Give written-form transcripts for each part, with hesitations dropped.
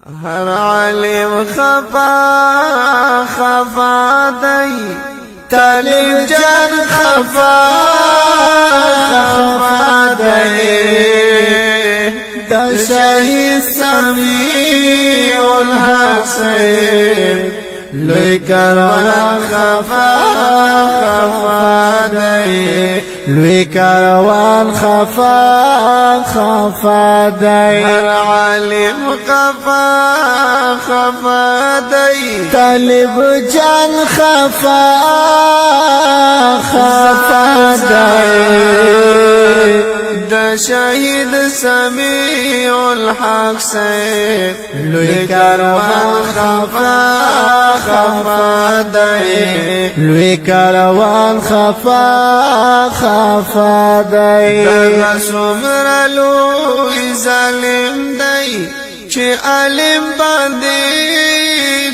هر عالم خفا خفا دی طالب جان خفا خفا دی دا شهید سمیع الحق سید لوی کروان خفا خفا دی لوی کروان خفا خفا دی هر عالم خفا خفا دی طالب جان خفا خفا دی دا شهید سمیع الحق سید لوی کروان خفا خفا دی لوی کروان خفا خفا دی دغه څومره لوی ظالم دی چې عالم باندې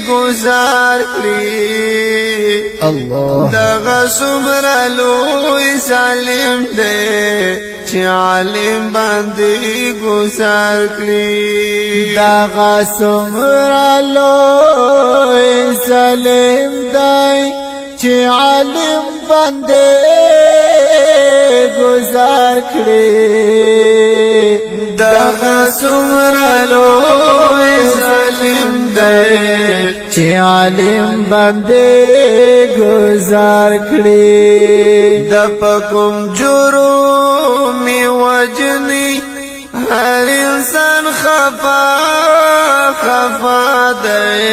گزار کړی الله دغه څومره لوی ظالم دی چې عالم باندې گزار کړی دغه څومره لوی ظالم دی چې عالم باندې گزار کړی دغه څومره لوی ظالم دی چې عالم باندې گزار کړی د پکم جرم وجنی هر انسان خفا خفا دی